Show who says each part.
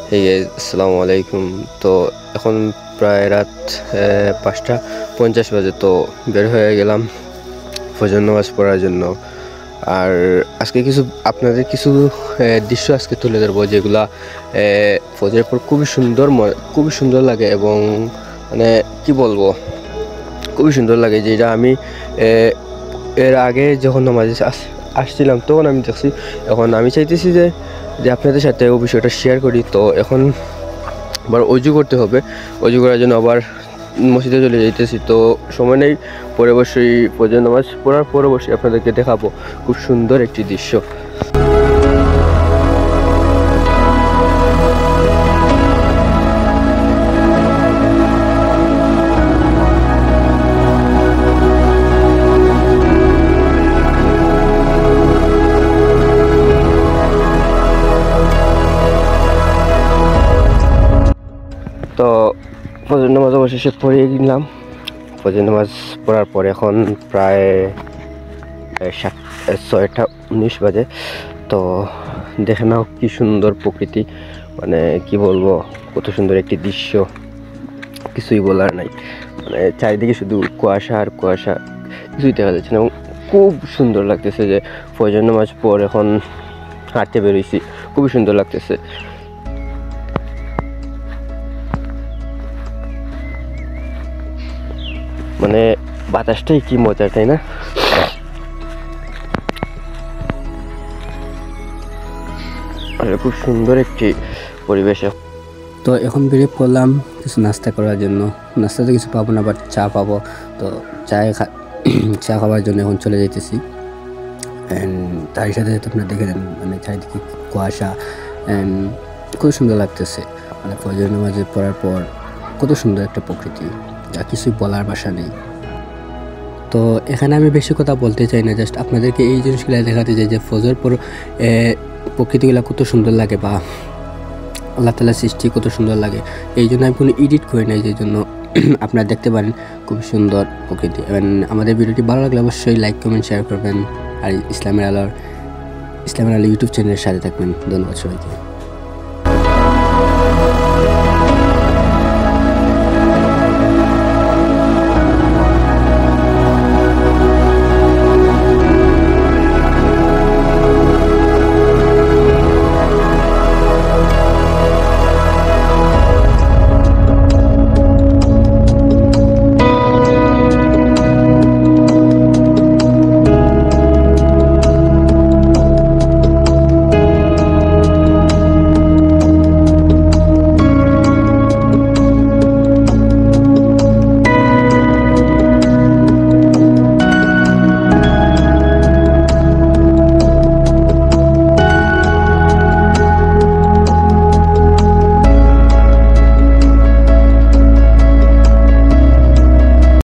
Speaker 1: Hey guys, আসসালামু আলাইকুম। তো এখন প্রায় রাত 5:50 বাজে। তো বের হয়ে গেলাম ফজর নামাজ পড়ার জন্য। আর আজকে আপনাদের কিছু দৃশ্য আজকে তুলে ধরবো, যেগুলা ফজরের পর খুবই সুন্দর লাগে। এবং মানে কি বলবো, খুবই সুন্দর লাগে। যেটা আমি এর আগে যখন নামাজে আসছিলাম তখন আমি দেখছি। এখন আমি চাইতেছি যে আপনাদের সাথে ও বিষয়টা শেয়ার করি। তো এখন আবার অজু করতে হবে, অজু করার জন্য আবার মসজিদে চলে যাইতেছি। তো সময় নেই, পরে অবশ্যই ফজর নামাজ পড়ার পর অবশ্যই আপনাদেরকে দেখাবো খুব সুন্দর একটি দৃশ্য। তো ফজর নামাজ অবশেষে পড়িয়ে গেলাম। ফজর নামাজ পড়ার পর এখন প্রায় 6:19 বাজে। তো দেখে নাও কি সুন্দর প্রকৃতি, মানে কি বলবো, কত সুন্দর একটি দৃশ্য, কিছুই বলার নাই। মানে চারিদিকে শুধু কুয়াশা আর কুয়াশা, কিছুই দেখা যাচ্ছে না। এবং খুব সুন্দর লাগতেছে যে ফজর নামাজ পর এখন হাঁটতে বেরোইছি, খুবই সুন্দর লাগতেছে। মানে বাতাসটাই কি মজার, তাই না? খুব সুন্দর একটি পরিবেশ।
Speaker 2: তো এখন বেরিয়ে পড়লাম কিছু নাস্তা করার জন্য। নাস্তাতে কিছু পাবো না, বাট চা পাবো। তো চা খাওয়ার জন্য এখন চলে যাইতেছি। অ্যান্ড তার সাথে সাথে আপনারা দেখে দেন, মানে চারিদিকে কুয়াশা, অ্যান্ড খুব সুন্দর লাগতেছে। মানে ফজর নামাজ পড়ার পর কত সুন্দর একটা প্রকৃতি, যা কিছুই বলার ভাষা নেই। তো এখানে আমি বেশি কথা বলতে চাই না, জাস্ট আপনাদেরকে এই জিনিসগুলো দেখাতে চাই যে ফজর পর প্রকৃতিগুলো কত সুন্দর লাগে, বা আল্লাহ তাআলার সৃষ্টি কত সুন্দর লাগে। এই জন্য আমি কোনো এডিট করি নাই, যে জন্য আপনারা দেখতে পারেন খুব সুন্দর প্রকৃতি। এবং আমাদের ভিডিওটি ভালো লাগলে অবশ্যই লাইক, কমেন্ট, শেয়ার করবেন। আর ইসলামের আলো ইউটিউব চ্যানেলের সাথে থাকবেন। ধন্যবাদ সবাইকে।